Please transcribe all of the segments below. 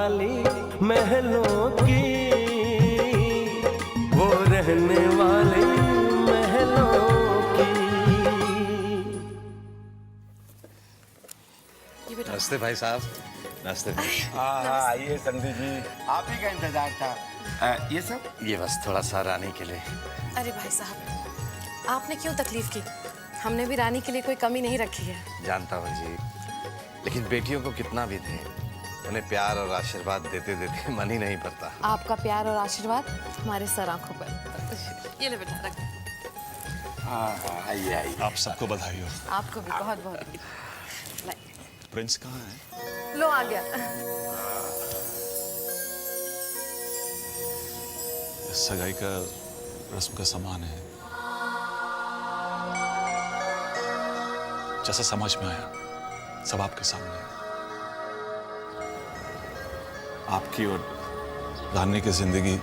वाली महलों की, वो रहने वाली महलों की। नमस्ते भाई साहब। नमस्ते। हाँ आइए संधि जी, आप ही का इंतजार था। ये सब ये बस थोड़ा सा रानी के लिए। अरे भाई साहब, आपने क्यों तकलीफ की? हमने भी रानी के लिए कोई कमी नहीं रखी है। जानता हूँ जी, लेकिन बेटियों को कितना भी दें, उन्हें प्यार और आशीर्वाद देते देते मन ही नहीं भरता। आपका प्यार और आशीर्वाद हमारे सर आंखों पर। ये ले बेटा, रख। हाँ आइए आइए। आप सबको बधाई हो। आपको भी बहुत बहुत। प्रिंस कहाँ है? लो आ गया। इस सगाई का रस्म का सामान है, जैसा समझ में आया सब आपके सामने है। आपकी और रानी की जिंदगी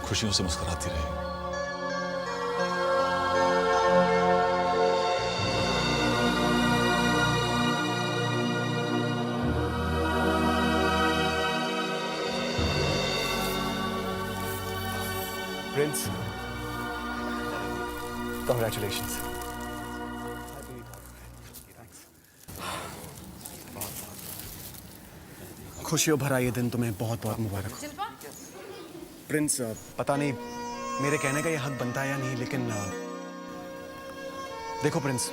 खुशियों से मुस्कुराती रहे। Prince, congratulations. खुशियों भरा ये दिन तुम्हें बहुत बहुत मुबारक हो। प्रिंस, पता नहीं मेरे कहने का ये हक बनता है या नहीं, लेकिन देखो प्रिंस,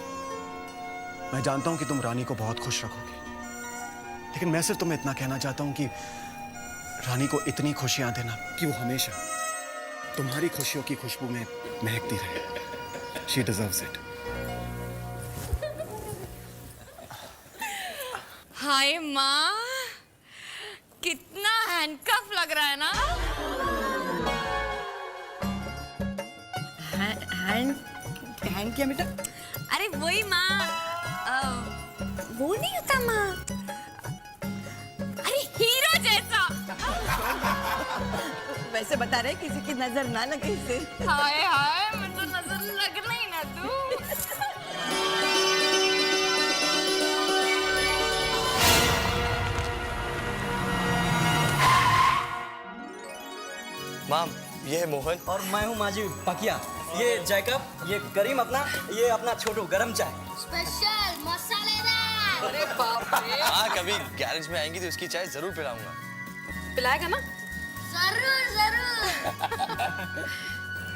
मैं जानता हूं कि तुम रानी को बहुत खुश रखोगे, लेकिन मैं सिर्फ तुम्हें इतना कहना चाहता हूं कि रानी को इतनी खुशियां देना कि वो हमेशा तुम्हारी खुशियों की खुशबू में महकती रहे। She deserves it. हाय माँ, कितना हैंडकफ लग रहा है ना। हैंड क्या बेटा? अरे वही माँ, वो नहीं होता माँ, अरे हीरो जैसा। वैसे बता रहे किसी की नजर ना लगे इसे। हाय हाय, मैं तो नजर लगना ही ना दूँ। माम, ये है मोहन और मैं हूँ माजी पकिया। ये जैकब, ये करीम अपना, ये अपना छोटू गरम चाय स्पेशल मसालेदार। अरे बाप रे। हाँ, कभी गैरेज में आएंगी तो इसकी चाय जरूर पिलाऊंगा। पिलाएगा ना? जरूर जरूर।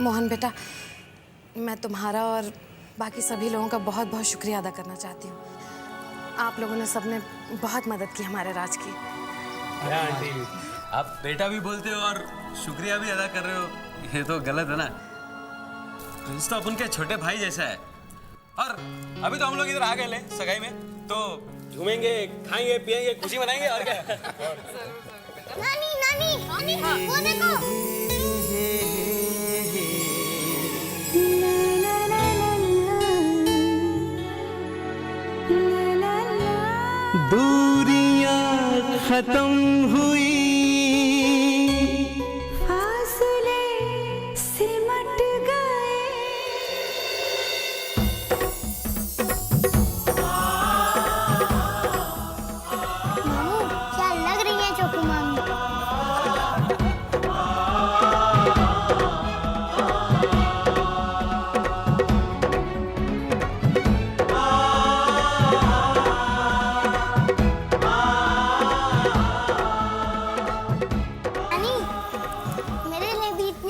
मोहन बेटा, मैं तुम्हारा और बाकी सभी लोगों का बहुत बहुत शुक्रिया अदा करना चाहती हूँ। आप लोगों ने सबने बहुत मदद की हमारे राज की। आप बेटा भी बोलते हो और शुक्रिया भी अदा कर रहे हो, ये तो गलत है ना। प्रिंस तो अपन के छोटे भाई जैसा है, और अभी तो हम लोग इधर आ गए ले सगाई में, तो घूमेंगे, खाएंगे, पिएंगे, खुशी मनाएंगे और क्या। नानी नानी नानी, वो देखो। दूरियां खत्म हुई, फासले सिमट गए। क्या लग रही है चोकू मामी?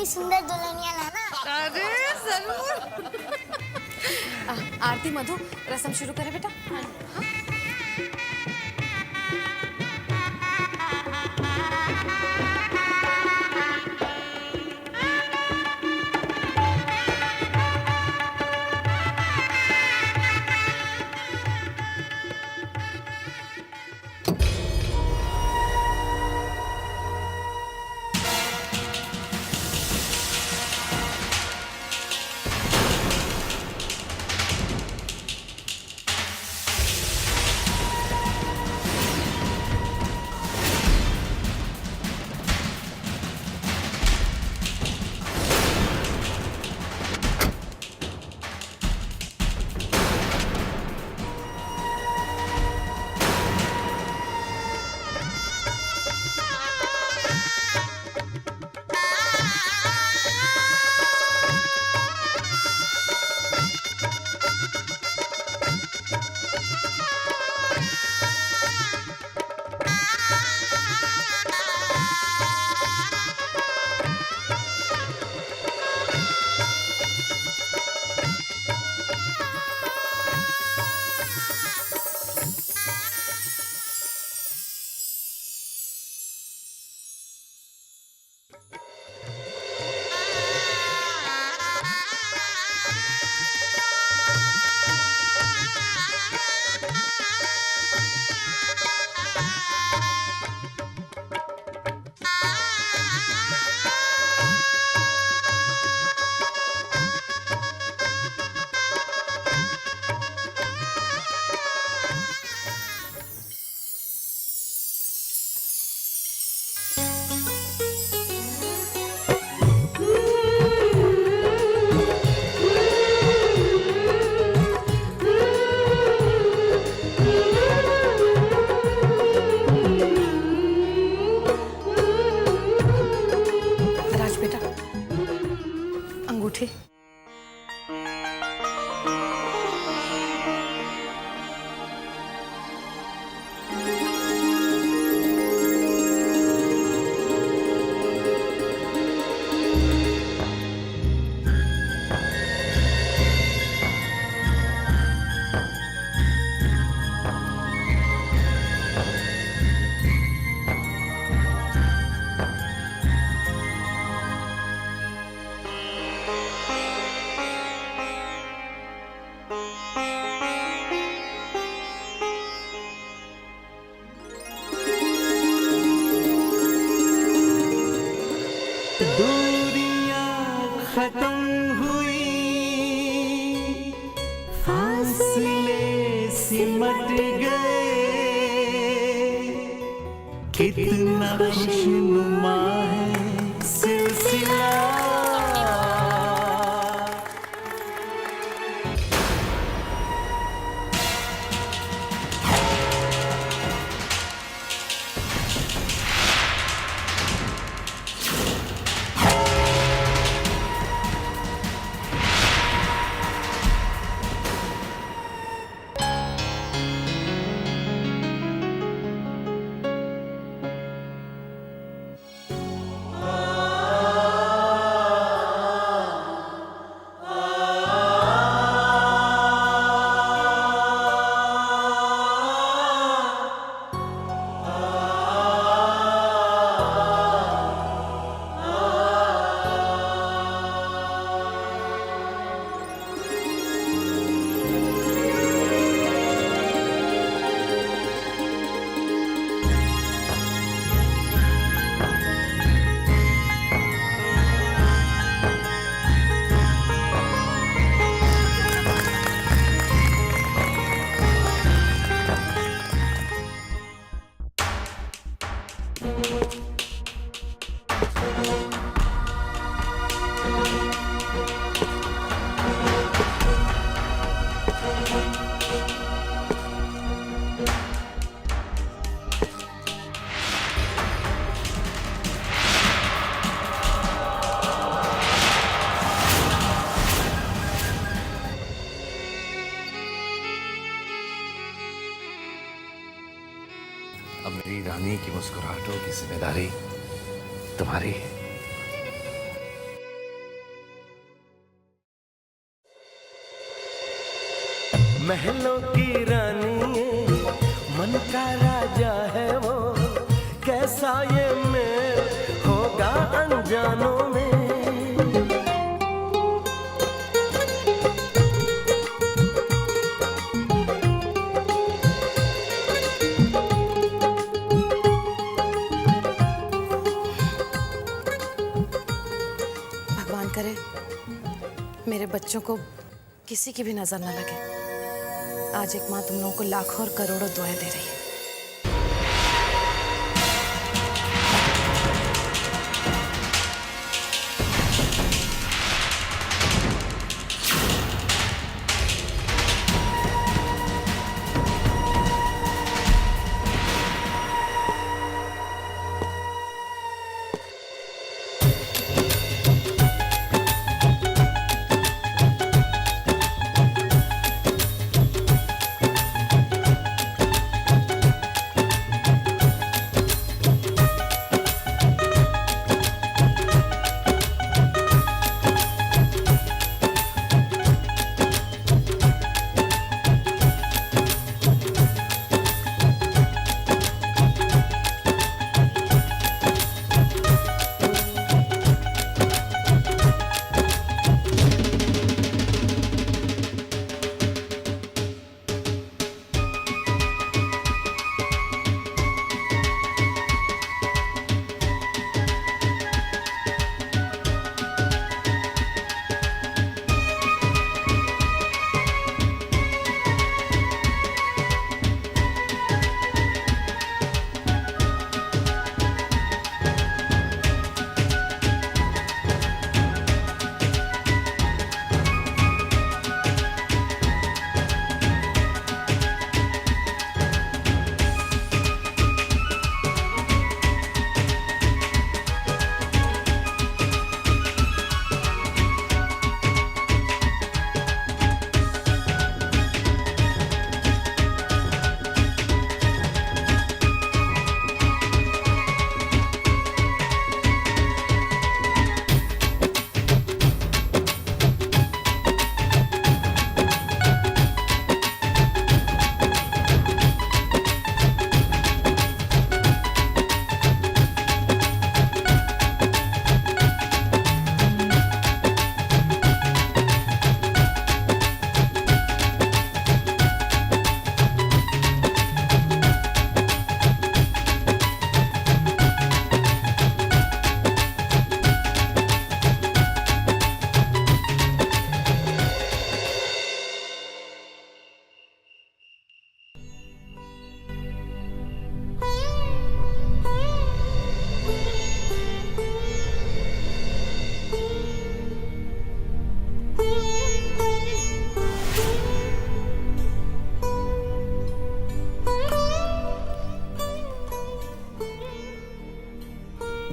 सुंदर दुल्हनिया लाना। अरे जरूर। आरती मधु, रस्म शुरू करें बेटा? हाँ? दूरियां खत्म हुई, फासले सिमट गए, कितना खुशनुमा है सिलसिला। अब मेरी रानी की मुस्कुराहटों की जिम्मेदारी तुम्हारी है। महलों की रानी है, मन का राजा है वो, कैसा ये मेल होगा अनजानों में। भगवान करे मेरे बच्चों को किसी की भी नजर न लगे। आज एक माँ तुम लोगों को लाखों और करोड़ों दुआएं दे रही है।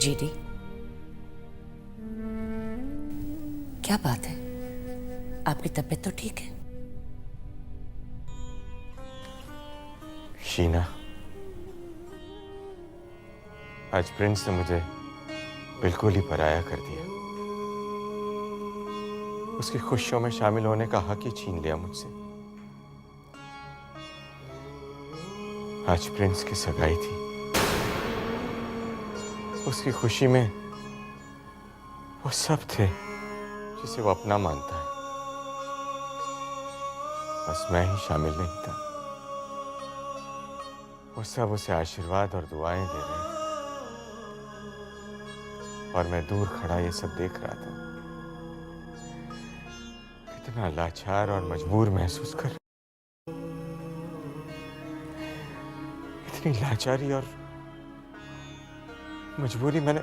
जीडी, क्या बात है? आपकी तबीयत तो ठीक है? शीना, आज प्रिंस ने मुझे बिल्कुल ही पराया कर दिया। उसकी खुशियों में शामिल होने का हक ही छीन लिया मुझसे। आज प्रिंस की सगाई थी। उसकी खुशी में वो सब थे जिसे वो अपना मानता है। बस मैं ही शामिल नहीं था। वो सब उसे आशीर्वाद और दुआएं दे रहे थे और मैं दूर खड़ा ये सब देख रहा था। इतना लाचार और मजबूर महसूस कर, इतनी लाचारी और मजबूरी मैंने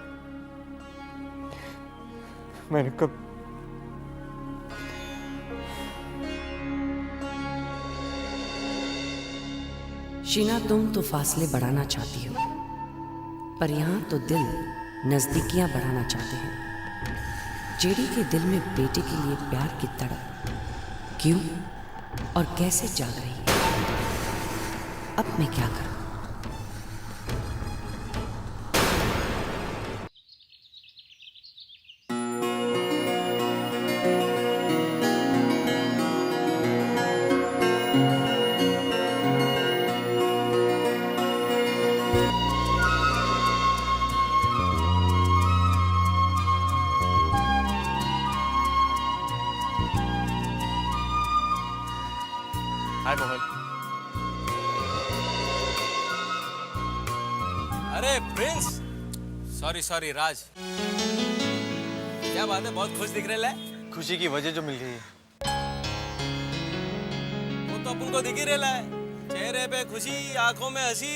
कब शीना, तुम तो फासले बढ़ाना चाहती हो, पर यहाँ तो दिल नजदीकियां बढ़ाना चाहते हैं। जेडी के दिल में बेटे के लिए प्यार की तड़प क्यों और कैसे जाग रही है? अब मैं क्या करूं? हाय मोहन। अरे प्रिंस, सॉरी राज, क्या बात है, बहुत खुश दिख रहे है। खुशी की वजह जो मिल गई है वो तो अपन को दिख ही रहा है, चेहरे पे खुशी, आंखों में हंसी।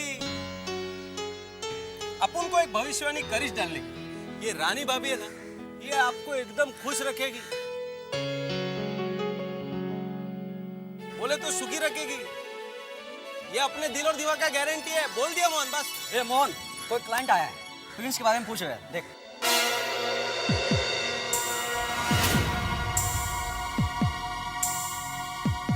अपन को एक भविष्यवाणी करिश डालने की, ये रानी भाभी है ना, ये आपको एकदम खुश रखेगी, बोले तो सुखी रखेगी। ये अपने दिल और दिमाग का गारंटी है। बोल दिया मोहन, बस। ए मोहन, कोई क्लाइंट आया है, प्रिंस के बारे में पूछ रहा है, देख।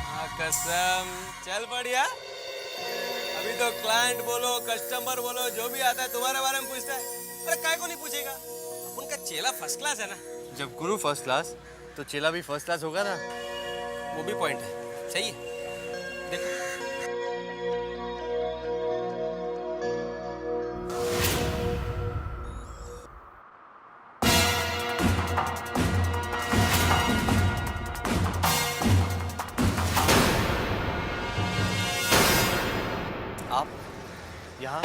हाँ कसम, चल बढ़िया। अभी तो क्लाइंट बोलो, कस्टमर बोलो, जो भी आता है तुम्हारे बारे में पूछता है। अरे काय को नहीं पूछेगा, अपन का चेला फर्स्ट क्लास है ना। जब गुरु फर्स्ट क्लास तो चेला भी फर्स्ट क्लास होगा ना। वो भी पॉइंट है, सही है। देखो आप यहाँ?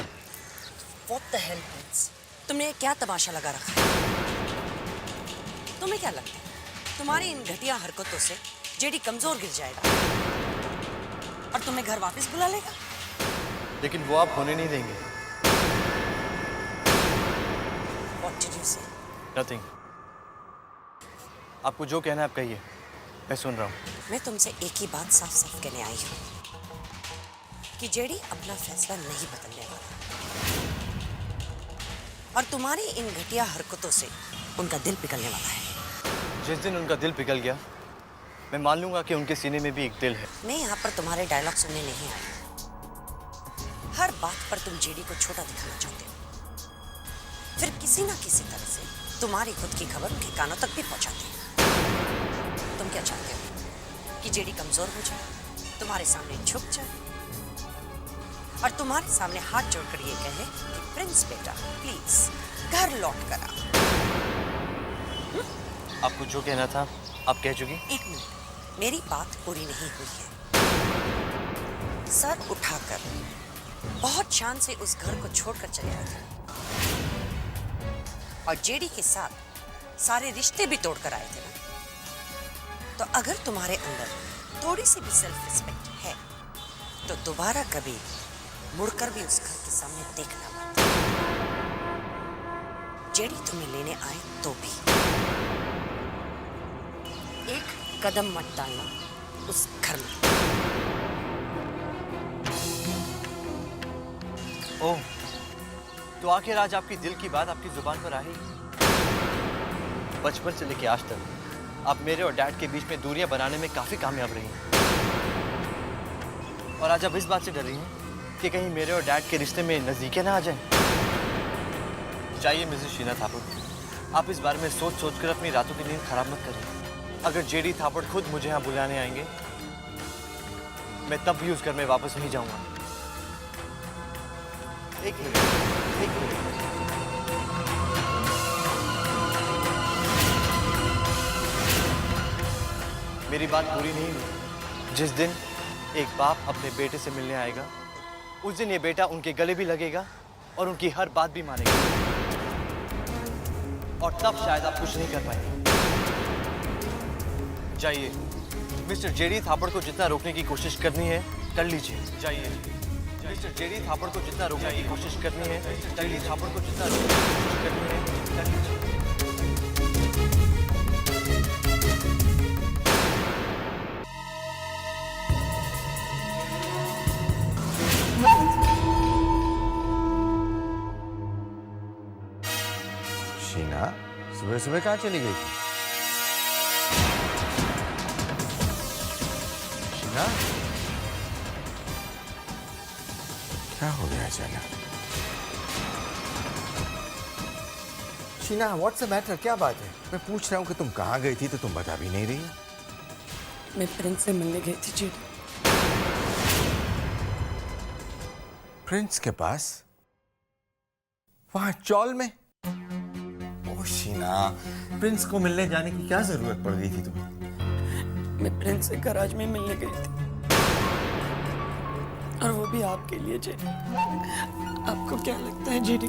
What the hell, Prince? तुमने ये क्या तमाशा लगा रखा है? तुम्हें क्या लगता है तुम्हारी इन घटिया हरकतों से जेडी कमजोर गिर जाएगा और तुम्हें घर वापस बुला लेगा? लेकिन वो आप होने नहीं देंगे। What did you say? Nothing. आपको जो कहना है आप कहिए, मैं सुन रहा हूँ। मैं तुमसे एक ही बात साफ साफ कहने आई हूँ कि जेडी अपना फैसला नहीं बदलने वाला और तुम्हारी इन घटिया हरकतों से उनका दिल पिघलने वाला है। जिस दिन उनका दिल पिघल गया, मैं मान लूंगा कि उनके सीने में भी एक दिल है। मैं यहाँ पर तुम्हारे डायलॉग सुनने नहीं आई। हर बात पर तुम जेडी को छोटा दिखाना चाहते हो, फिर किसी ना किसी तरह से तुम्हारी खुद की खबर उनके कानों तक भी पहुंचाते हो। तुम क्या चाहते हो कि जेडी कमजोर हो जाए, तुम्हारे सामने झुक जाए और तुम्हारे सामने हाथ जोड़कर ये कहे कि प्रिंस बेटा प्लीज घर लौट कर आओ? आपको जो कहना था आप कह चुकी। एक मिनट, मेरी बात पूरी नहीं हुई है। सर उठाकर बहुत शान से उस घर को छोड़कर चले आए थे और जेडी के साथ सारे रिश्ते भी तोड़कर आए थे ना। तो अगर तुम्हारे अंदर थोड़ी सी भी सेल्फ रिस्पेक्ट है तो दोबारा कभी मुड़कर भी उस घर के सामने देखना मत। जेडी तुम्हें लेने आए तो भी एक कदम मत डालना उस घर में। ओह, तो आखिर आज आपकी दिल की बात आपकी जुबान पर आई। बचपन से लेके आज तक आप मेरे और डैड के बीच में दूरियां बनाने में काफी कामयाब रही हैं। और आज आप इस बात से डर रही हैं कि कहीं मेरे और डैड के रिश्ते में नजदीकें ना आ जाएं। जाइए मिसेस शीना थापड़, आप इस बारे में सोच सोच कर अपनी रातों की नींद खराब मत करें। अगर जेडी थापड़ खुद मुझे यहाँ बुलाने आएंगे, मैं तब भी उस घर में वापस नहीं जाऊंगा। एक मिनट। मेरी बात पूरी नहीं हुई। जिस दिन एक बाप अपने बेटे से मिलने आएगा, उस दिन ये बेटा उनके गले भी लगेगा और उनकी हर बात भी मानेगा। और तब शायद आप कुछ नहीं कर पाएंगे। जाइए, मिस्टर जेडी थापड़ को जितना रोकने की कोशिश करनी है कर लीजिए। जाइए, मिस्टर जेडी थापड़ को जितना रोकने की कोशिश करनी है कर लीजिए। थापड़ को जितना रोकने की कोशिश करनी है कर लीजिए। शीना सुबह सुबह कहाँ चली गई थी? शीना, क्या हो गया अचानक? Sheena, what's the matter? क्या बात है? मैं पूछ रहा हूँ कि तुम कहाँ गई थी तो तुम बता भी नहीं रही। मैं प्रिंस से मिलने गई थी जी। प्रिंस के पास? वहां चौल में? ओ शीना, प्रिंस को मिलने जाने की क्या जरूरत पड़ गई थी तुम्हें? मैं प्रिंस से गराज में मिलने गई थी, और वो भी आपके लिए जेडी। आपको क्या लगता है जेडी,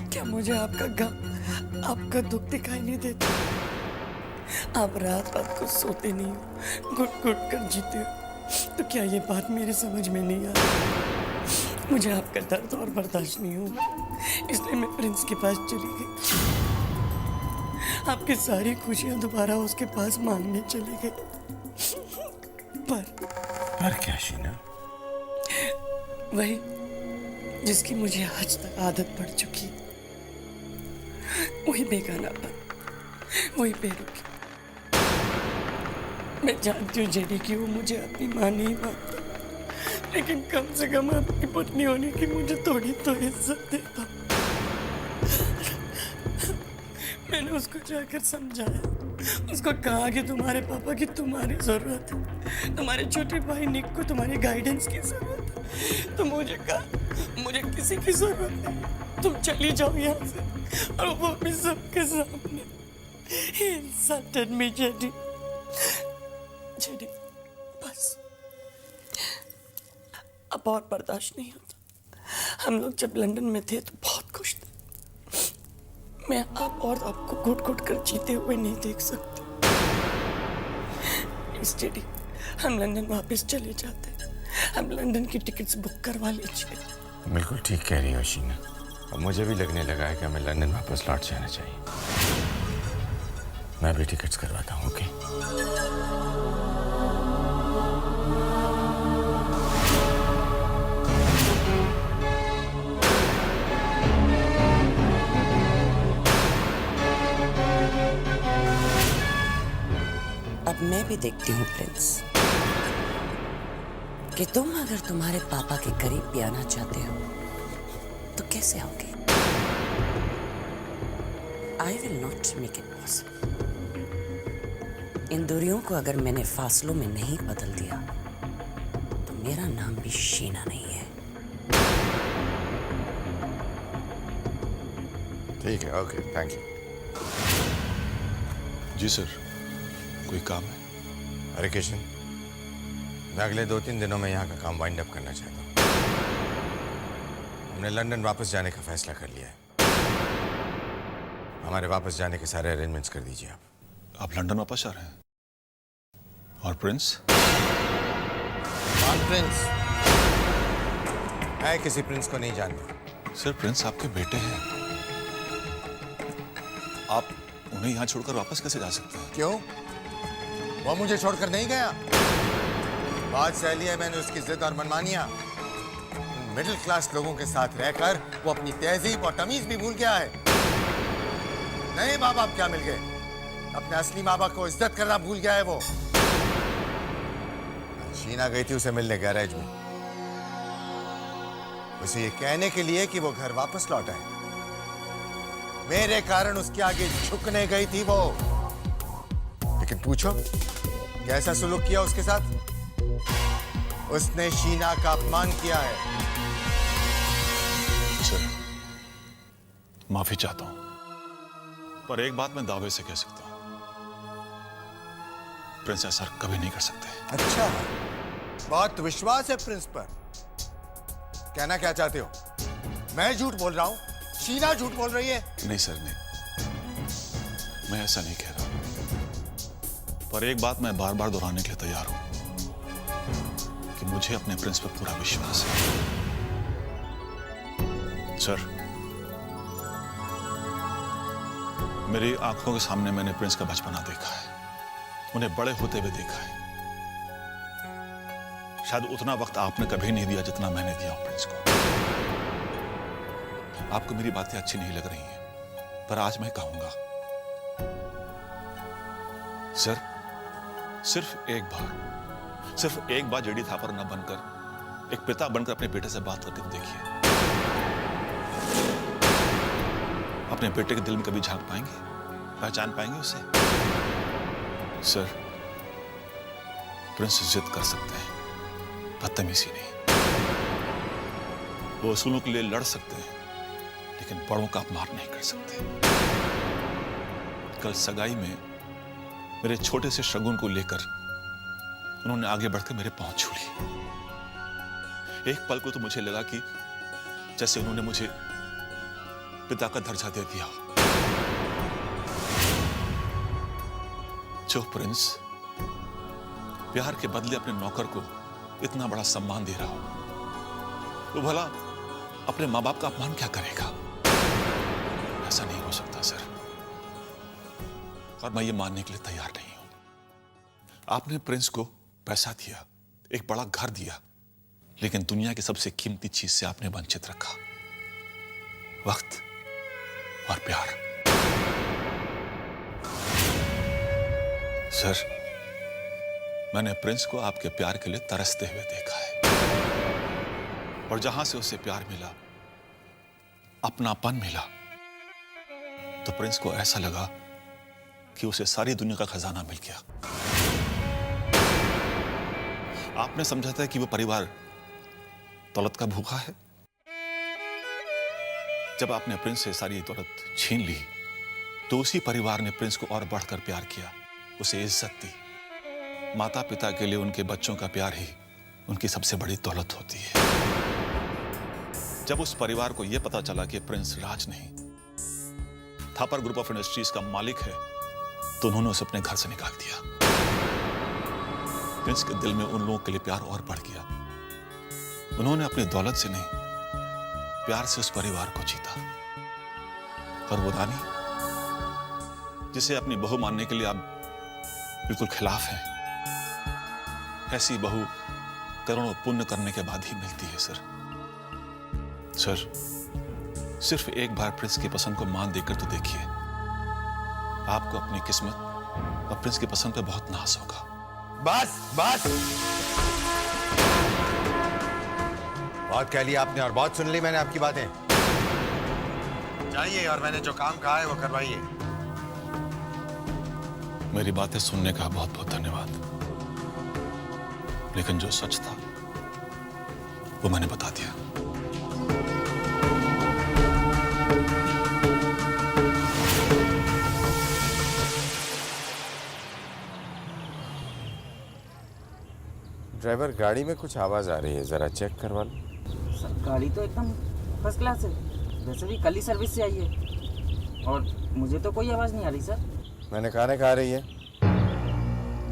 क्या मुझे आपका गम, आपका दुख दिखाई नहीं देता? आप रात रात को सोते नहीं हो, घुट घुट कर जीते हो, तो क्या ये बात मेरी समझ में नहीं आती? मुझे आपका दर्द और बर्दाश्त नहीं हो, इसलिए मैं प्रिंस के पास चली गई। आपकी सारी खुशियां दोबारा उसके पास मांगने चली गई। पर क्या शीना? वही जिसकी मुझे आज तक आदत पड़ चुकी है, वही बेगानापन, वही बेरुखी। मैं जानती हूँ जेडी कि वो मुझे अपनी माँ नहीं मानता, लेकिन कम से कम आपकी पत्नी होने की मुझे थोड़ी तो इज्जत देता। मैंने उसको जाकर समझाया, उसको कहा कि तुम्हारे पापा की तुम्हारी जरूरत है, तुम्हारे छोटे भाई निक को तुम्हारी गाइडेंस की जरूरत है। तो मुझे कहा मुझे किसी की जरूरत नहीं, तुम चली जाओ यहाँ से। और वो भी सबके सामने। He insulted me, JD. JD, बस अब और बर्दाश्त नहीं होता। हम लोग जब लंदन में थे तो बहुत खुश थे। मैं आप और आपको घुट घुट कर जीते हुए नहीं देख सकती। इस जेडी, हम लंदन वापस चले जाते हैं। हम लंदन की टिकट्स बुक करवा लीजिए। बिल्कुल ठीक कह रही हो शीना। अब मुझे भी लगने लगा है कि हमें लंदन वापस लौट जाना चाहिए। मैं भी टिकट्स करवाता हूँ। ओके? अब मैं भी देखती हूँ प्रिंस, कि तुम अगर तुम्हारे पापा के करीब भी आना चाहते हो तो कैसे आओगे? I will not make it possible. इन दूरियों को अगर मैंने फासलों में नहीं बदल दिया तो मेरा नाम भी शीना नहीं है। ठीक है, ओके, थैंक यू। जी सर, कोई काम है? अरे किशन, मैं अगले 2-3 दिनों में यहाँ का काम वाइंड अप करना चाहता हूँ। हमने लंदन वापस जाने का फैसला कर लिया है। हमारे वापस जाने के सारे अरेंजमेंट्स कर दीजिए आप। आप लंदन वापस जा रहे हैं? और प्रिंस? कौन प्रिंस? मैं किसी प्रिंस को नहीं जानता। सर, प्रिंस आपके बेटे हैं। आप उन्हें यहाँ छोड़कर वापस कैसे जा सकते हैं? क्यों? वो मुझे छोड़कर नहीं गया। बात सह ली है मैंने उसकी जिद और मनमानियां। मिडिल क्लास लोगों के साथ रहकर वो अपनी तहजीब और तमीज भी भूल गया है। नए माँ बाप क्या मिल गए, अपने असली माँ बाप को इज्जत करना भूल गया है वो। शीना गई थी उसे मिलने गैरेज में, उसे ये कहने के लिए कि वो घर वापस लौट आए। मेरे कारण उसके आगे झुकने गई थी वो, लेकिन पूछो कैसा सुलूक किया उसके साथ? उसने शीना का अपमान किया है। सर, माफी चाहता हूं, पर एक बात मैं दावे से कह सकता हूं, प्रिंस ऐसा कभी नहीं कर सकते। अच्छा, बहुत विश्वास है प्रिंस पर। कहना क्या चाहते हो? मैं झूठ बोल रहा हूं, शीना झूठ बोल रही है? नहीं सर, नहीं, मैं ऐसा नहीं कह रहा, पर एक बात मैं बार बार दोहराने के लिए तैयार हूं कि मुझे अपने प्रिंस पर पूरा विश्वास है। सर, मेरी आंखों के सामने मैंने प्रिंस का बचपना देखा है, उन्हें बड़े होते हुए देखा है। शायद उतना वक्त आपने कभी नहीं दिया जितना मैंने दिया हूं प्रिंस को। आपको मेरी बातें अच्छी नहीं लग रही हैं, पर आज मैं कहूंगा, सर, सिर्फ एक बार जेडी थापर न बनकर एक पिता बनकर अपने बेटे से बात करके देखिए। अपने बेटे के दिल में कभी झांक पाएंगे, पहचान पाएंगे उसे? सर, प्रिंस जिद कर सकते हैं, बदतमीजी नहीं। वो असूलों के लिए लड़ सकते हैं, लेकिन बड़ों का अपमान नहीं कर सकते। कल सगाई में मेरे छोटे से शगुन को लेकर उन्होंने आगे बढ़कर मेरे पांव छू लिए। एक पल को तो मुझे लगा कि जैसे उन्होंने मुझे पिता का दर्जा दे दिया। जो प्रिंस प्यार के बदले अपने नौकर को इतना बड़ा सम्मान दे रहा हो, वो भला अपने मां बाप का अपमान क्या करेगा? ऐसा नहीं हो सकता सर, और मैं ये मानने के लिए तैयार नहीं हूं। आपने प्रिंस को पैसा दिया, एक बड़ा घर दिया, लेकिन दुनिया की सबसे कीमती चीज से आपने वंचित रखा, वक्त और प्यार। सर, मैंने प्रिंस को आपके प्यार के लिए तरसते हुए देखा है, और जहां से उसे प्यार मिला, अपनापन मिला, तो प्रिंस को ऐसा लगा कि उसे सारी दुनिया का खजाना मिल गया। आपने समझा था कि वो परिवार दौलत का भूखा है। जब आपने प्रिंस से सारी दौलत छीन ली, तो उसी परिवार ने प्रिंस को और बढ़कर प्यार किया, उसे इज्जत दी। माता पिता के लिए उनके बच्चों का प्यार ही उनकी सबसे बड़ी दौलत होती है। जब उस परिवार को यह पता चला कि प्रिंस राज नहीं, थापर ग्रुप ऑफ इंडस्ट्रीज का मालिक है, तो उन्होंने उसे अपने घर से निकाल दिया। प्रिंस के दिल में उन लोगों के लिए प्यार और बढ़ गया। उन्होंने अपनी दौलत से नहीं, प्यार से उस परिवार को जीता। और वो रानी, जिसे अपनी बहू मानने के लिए आप बिल्कुल खिलाफ हैं, ऐसी बहू करोड़ों पुण्य करने के बाद ही मिलती है सर। सर, सिर्फ एक बार प्रिंस की पसंद को मान देकर तो देखिए, आपको अपनी किस्मत और प्रिंस की पसंद पे बहुत नाज होगा। बस बस, बहुत कह लिया आपने और बहुत सुन ली मैंने आपकी बातें। जाइए और मैंने जो काम कहा है वो करवाइए। मेरी बातें सुनने का बहुत बहुत धन्यवाद, लेकिन जो सच था वो मैंने बता दिया। ड्राइवर, गाड़ी में कुछ आवाज आ रही है, जरा चेक करवा लो। सर, गाड़ी तो एकदम फर्स्ट क्लास है, वैसे भी कल ही सर्विस से आई है, और मुझे तो कोई आवाज़ नहीं आ रही सर। मैंने खाने खा रही है,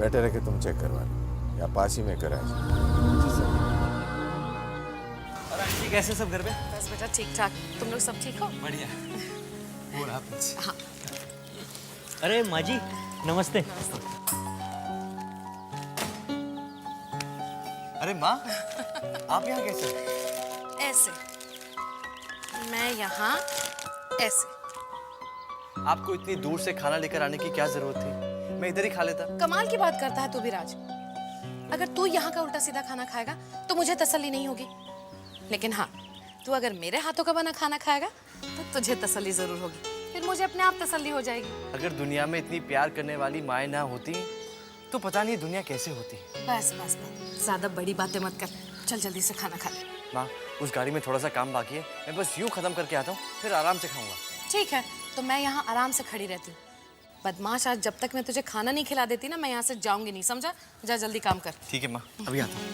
बेटर है कि तुम चेक करवा लो, या पास ही में करा। जी सर। और आंटी कैसे सब घर पे? बस बेटा ठीक ठाक, तुम लोग सब ठीक हो? बढ़िया। और आप? हाँ। अरे माँ जी, नमस्ते। अरे माँ, आप यहाँ कैसे? ऐसे, मैं यहाँ ऐसे। आपको इतनी दूर से खाना लेकर आने की क्या जरूरत थी? मैं इधर ही खा लेता। कमाल की बात करता है तू भी राज। अगर तू यहाँ का उल्टा सीधा खाना खाएगा तो मुझे तसल्ली नहीं होगी, लेकिन हाँ, तू अगर मेरे हाथों का बना खाना खाएगा तो तुझे तसल्ली जरूर होगी, फिर मुझे अपने आप तसल्ली हो जाएगी। अगर दुनिया में इतनी प्यार करने वाली माएँ ना होती तो पता नहीं दुनिया कैसे होती। बस बस बस, ज्यादा बड़ी बातें मत कर, चल जल्दी से खाना खा ले। माँ, उस गाड़ी में थोड़ा सा काम बाकी है, मैं बस यूं खत्म करके आता हूँ, फिर आराम से खाऊंगा। ठीक है, तो मैं यहाँ आराम से खड़ी रहती हूँ। बदमाश, आज जब तक मैं तुझे खाना नहीं खिला देती ना, मैं यहाँ से जाऊंगी नहीं, समझा? जा जल्दी काम कर। ठीक है माँ, अभी आता हूँ।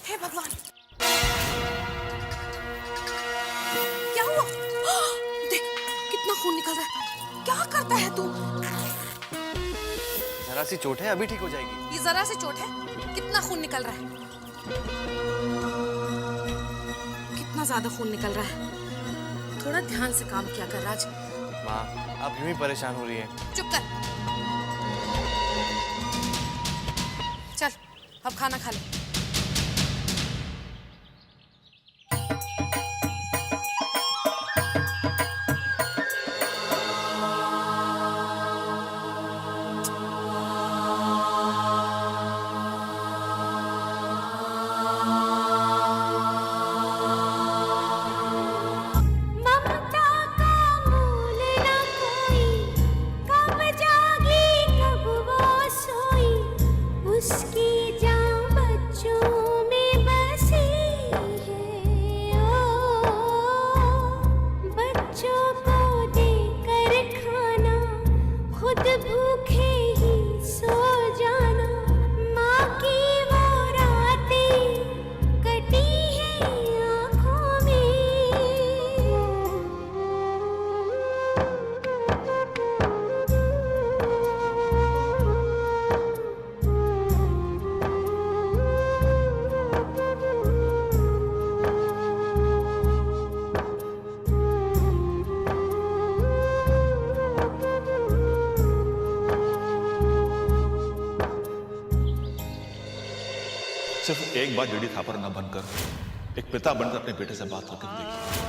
हे भगवान, क्या हुआ? देख कितना खून निकल रहा है। क्या करता है तू? जरा सी चोट है, अभी ठीक हो जाएगी। ये जरा सी चोट है, कितना खून निकल रहा है? कितना ज्यादा खून निकल रहा है। थोड़ा ध्यान से काम किया कर राज। माँ, आप यूं ही परेशान हो रही हैं। चुप कर। चल अब खाना खा ले। सिर्फ एक बार जेडी थापर न बनकर एक पिता बनकर अपने बेटे से बात करके देखिए।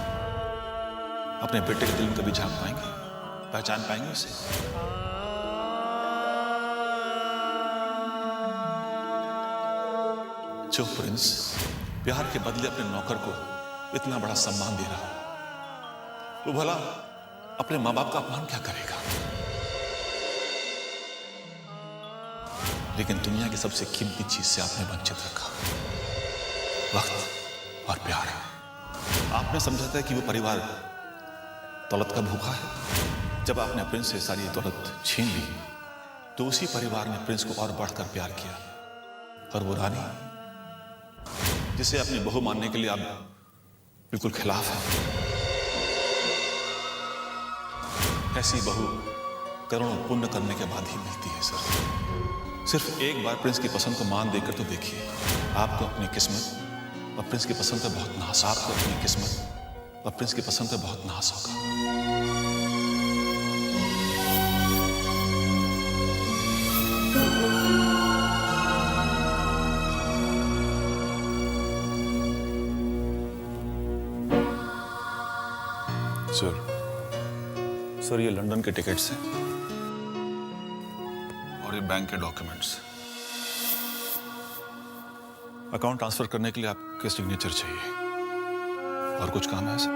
अपने बेटे के दिल में कभी झांक पाएंगे, पहचान पाएंगे उसे? जो प्रिंस प्यार के बदले अपने नौकर को इतना बड़ा सम्मान दे रहा है, वो भला अपने माँ बाप का अपमान क्या करेगा? लेकिन दुनिया की सबसे कीमती चीज से आपने वंचित रखा, वक्त और प्यार। आपने समझा था कि वो परिवार दौलत का भूखा है। जब आपने प्रिंस से सारी दौलत छीन ली तो उसी परिवार ने प्रिंस को और बढ़कर प्यार किया। और वो रानी जिसे अपनी बहू मानने के लिए आप बिल्कुल खिलाफ हैं, ऐसी बहू करोड़ों पुण्य करने के बाद ही मिलती है सर। सिर्फ एक बार प्रिंस की पसंद को मान देकर तो देखिए, आपको अपनी किस्मत और प्रिंस की पसंद पे बहुत नाज, आपको अपनी किस्मत और प्रिंस की पसंद पे बहुत नाज होगा। सर ये लंदन के टिकट्स हैं और ये बैंक के डॉक्यूमेंट्स। अकाउंट ट्रांसफर करने के लिए आपके सिग्नेचर चाहिए। और कुछ काम है सर?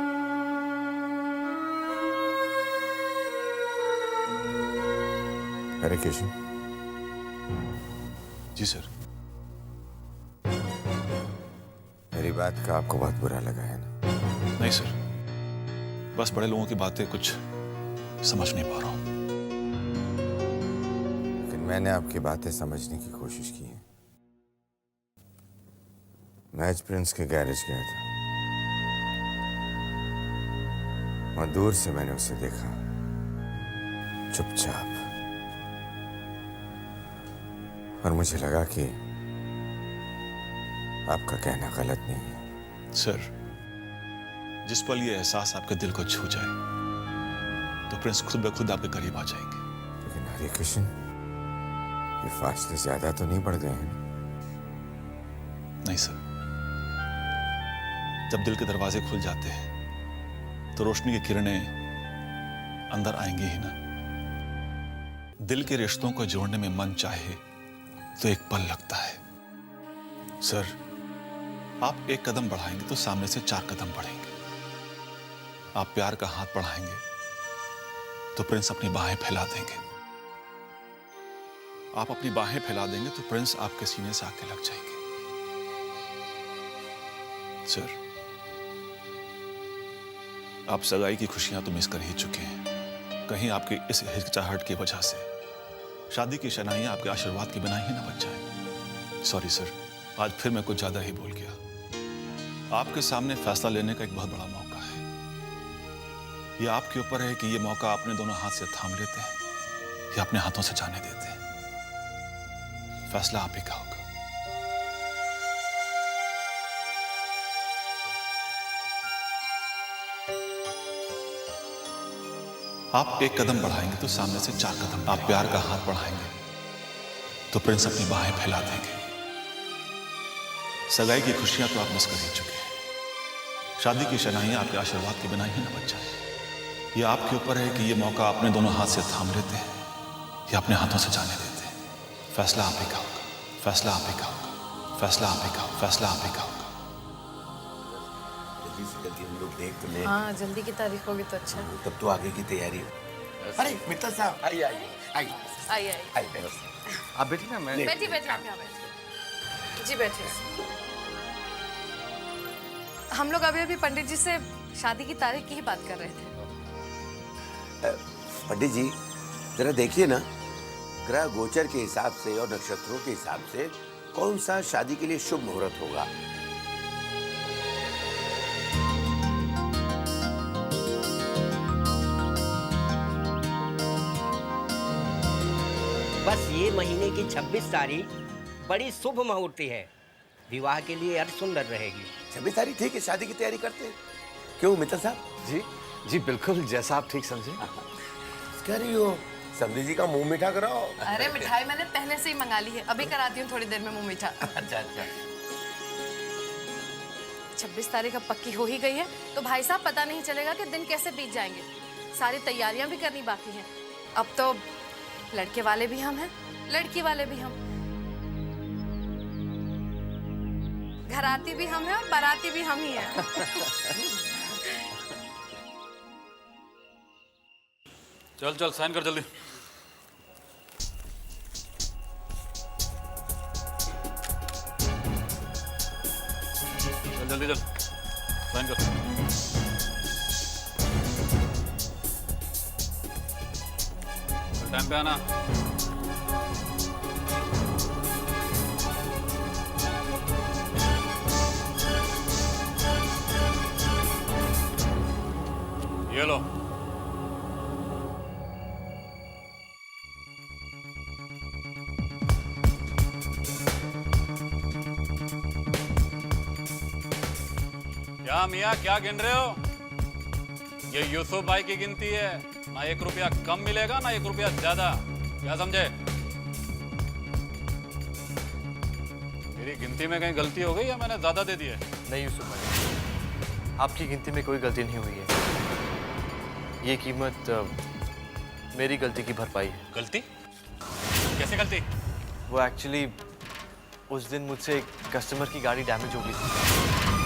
अरे केशव। जी सर। मेरी बात का आपको बहुत बुरा लगा है ना? नहीं सर, बस बड़े लोगों की बातें कुछ समझ नहीं पा रहा हूं। मैंने आपकी बातें समझने की कोशिश की है। मैं आज प्रिंस के गैरेज गया था। वहां दूर से मैंने उसे देखा, चुपचाप, और मुझे लगा कि आपका कहना गलत नहीं है। सर, जिस पल ये एहसास आपके दिल को छू जाए तो प्रिंस खुद ब खुद आपके करीब आ जाएंगे। लेकिन हरे कृष्ण, ये फासले ज्यादा तो नहीं बढ़ गए हैं? नहीं सर, जब दिल के दरवाजे खुल जाते हैं तो रोशनी की किरणें अंदर आएंगी ही ना। दिल के रिश्तों को जोड़ने में मन चाहे तो एक पल लगता है। सर, आप एक कदम बढ़ाएंगे तो सामने से 4 कदम बढ़ेंगे। आप प्यार का हाथ बढ़ाएंगे तो प्रिंस अपनी बाहें फैला देंगे। आप अपनी बाहें फैला देंगे तो प्रिंस आपके सीने से आके लग जाएंगे। सर, आप सगाई की खुशियां तो मिस कर ही चुके हैं। कहीं आपकी इस हिचकिचाहट की वजह से शादी की शनाइयां आपके आशीर्वाद की बिना ही ना बच जाए। सॉरी सर, आज फिर मैं कुछ ज्यादा ही बोल गया। आपके सामने फैसला लेने का एक बहुत बड़ा मौका है। यह आपके ऊपर है कि यह मौका अपने दोनों हाथ से थाम लेते हैं या अपने हाथों से जाने देते हैं। फैसला आप ही का होगा। आप एक कदम बढ़ाएंगे तो सामने से 4 कदम। आप प्यार का हाथ बढ़ाएंगे तो प्रिंस अपनी बाहें फैला देंगे। सगाई की खुशियां तो आप मिस कर ही चुके हैं। शादी की शनाइयां आपके आशीर्वाद के बिना ही न बच जाए। ये आपके ऊपर है कि ये मौका अपने दोनों हाथ से थाम लेते हैं या अपने हाथों से जाने देते हैं। फैसला आप ही का होगा। फैसला आप ही का होगा। फैसला आप ही का होगा। फैसला आप ही का होगा। जल्दी से जल्दी हम लोग देख तो ले। हाँ, जल्दी की तारीख होगी तो अच्छा। तब तो आगे की तैयारी। अरे मित्तल साहब, आइए आइए आइए आइए आइए। आप बैठिए ना, मैं बैठिए बैठिए, आप यहाँ बैठिए जी, बैठिए। हम लोग अभी अभी पंडित जी से शादी की तारीख की ही बात कर रहे थे। पंडित जी, जरा देखिए ना, ग्रह गोचर के हिसाब से और नक्षत्रों के हिसाब से कौन सा शादी के लिए शुभ मुहूर्त होगा। बस ये महीने की 26 तारीख बड़ी शुभ मुहूर्त है। विवाह के लिए अर्थ सुंदर रहेगी। 26 तारीख ठीक है, शादी की तैयारी करते हैं। क्यों मित्तल साहब? जी जी बिल्कुल, जैसा आप ठीक समझे। कह रही हो समधी जी का मुंह मीठा कराओ। अरे मिठाई मैंने पहले से ही मंगा ली है, अभी कराती हूँ थोड़ी देर में मुंह मीठा। अच्छा अच्छा। 26 तारीख अब पक्की हो ही गई है तो भाई साहब पता नहीं चलेगा कि दिन कैसे बीत जाएंगे। सारी तैयारियां भी करनी बाकी हैं। अब तो लड़के वाले भी हम हैं, लड़की वाले भी हम, घराती भी हम हैं और बाराती भी हम ही हैं। चल चल साइन कर जल्दी। चल जल्दी चल साइन कर। टाइम पे आना। ये लो। क्या मियाँ, क्या गिन रहे हो? ये यूसुफ भाई की गिनती है। ना 1 रुपया कम मिलेगा ना 1 रुपया ज्यादा। क्या समझे? मेरी गिनती में कहीं गलती हो गई या मैंने ज्यादा दे दिया? नहीं यूसुफ भाई, आपकी गिनती में कोई गलती नहीं हुई है। ये कीमत मेरी गलती की भरपाई है। गलती? कैसे गलती? वो एक्चुअली उस दिन मुझसे एक कस्टमर की गाड़ी डैमेज हो गई थी।